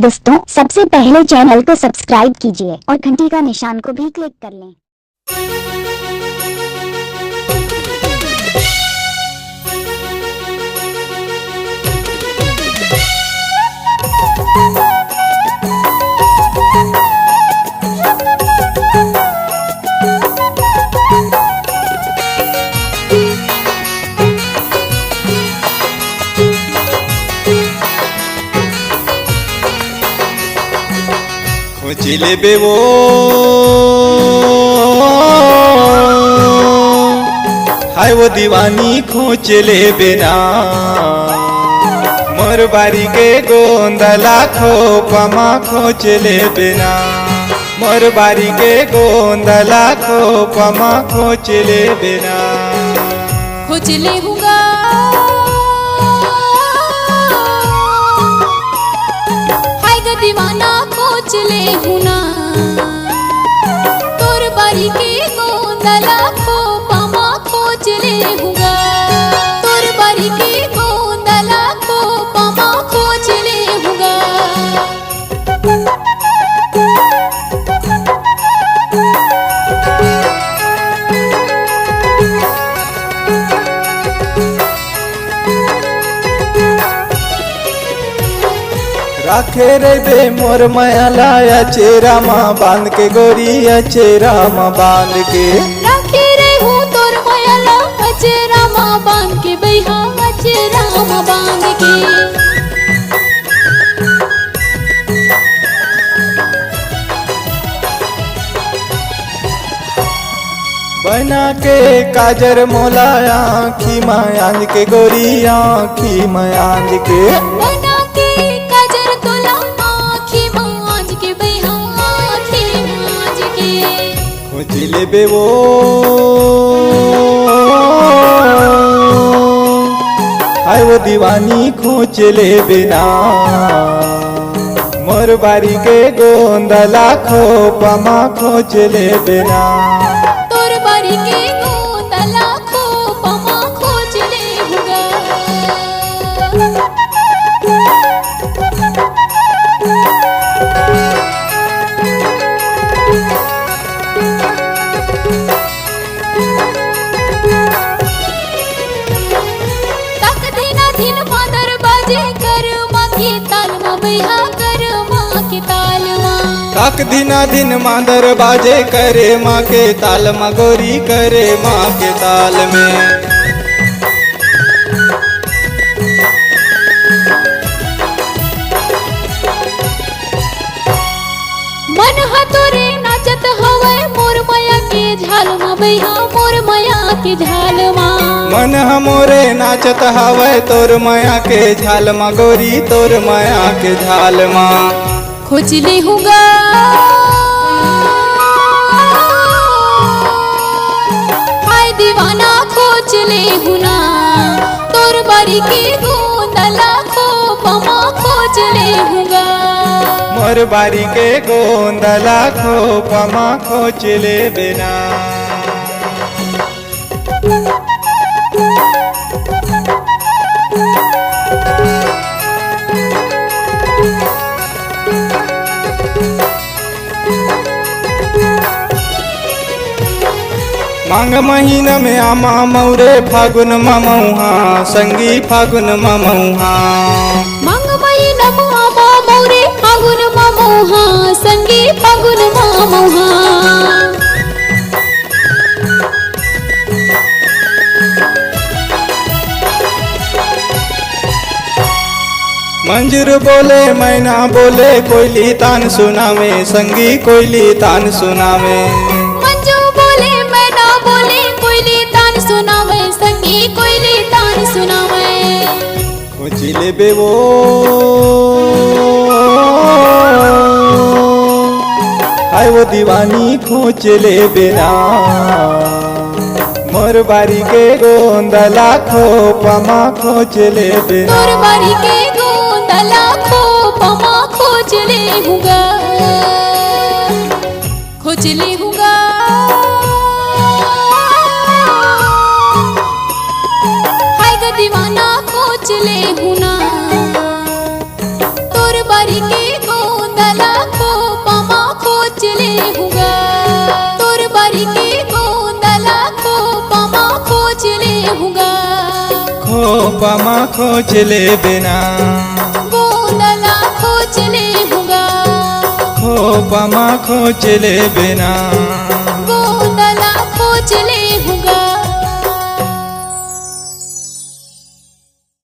दोस्तों, सबसे पहले चैनल को सब्सक्राइब कीजिए और घंटी का निशान को भी क्लिक कर लें। खोज लेबे वो हाय वो दीवानी खोज लेबे ना मोर बारी के गोंदला खोपमा खोज लेबे ना मोर बारी के गोंदला खोपमा खोज लेबे ना खोज लेहूँगा हाय ग दीवाना खोज लेहूँ ना तोर बारी के गोंदला खोपमा खोज लेहूँगा तोर बारी के गोंदला खोपमा खोज लेहूँगा। राखे रे बे मोर माया लाया चेरा माँ बांध के गोरिया चेरा माँ बांध के राखे रे हूँ तोर मायाला अचेरा माँ बांध के बैहा अचेरा माँ बांध के बना के काजर मोला आँखी मायांज के गोरी आँखी मायांज के बना के काजर तोला आँखी मांझ के बैहा आँखी मांझ के खोज लेबे वो हाय वो दीवानी खोज लेबे ना मोर बारी के गोंदला खोपमा खोज लेबे ना तोर बारी के गोंदला खोपमा खोज लेहूँगा। तक दिना दिन मादर बाजे कर माँ के ताल माँ बैहा कर माँ के ताल माँ ताक दिना दिन मांदर बाजे करे माँ के ताल माँ गोरी करे माँ के ताल में मन हतोरे नाचत हवै मोर माया के झाल माँ बैहा मोर माया के झाल माँ मन हमोरे नाचत हवै तोर माया के झाल माँ गोरी तोर माया के झाल माँ खोज लेहूँगा हाय दीवाना खोज लेहूँ ना तोर बारी के गोंदला खोपमा खोज लेहूँगा। मोर बारी के गोंदला खोपमा खोज लेबे ना मांग महीना में आमा मौरे फागुन ममौहा संगी फागुन ममौहा मंग महीना मामा मौरे फागुन मामोहा संगी फागुन मामोहा मंजूर बोले मैना बोले कोयली तान सुनावे संगी कोयली तान सुनावे मंजू बोले मैना बोले कोयली तान सुनावे संगी कोयली तान सुनावे खोज लेबे वो हाय वो दीवानी खोज लेबे ना मोर बारी के गोंदला खोपमा खोज लेबे ना तोर बारी के गोंदला खोपमा खोज लेहूँगा खोज लेहूँगा हाय ग दीवाना खोज लेहूँ ना तोर बारी के खोपमा खोचले बिना गोंदला खोचले हुगा खोपमा खोचले बिना गोंदला खोचले हुगा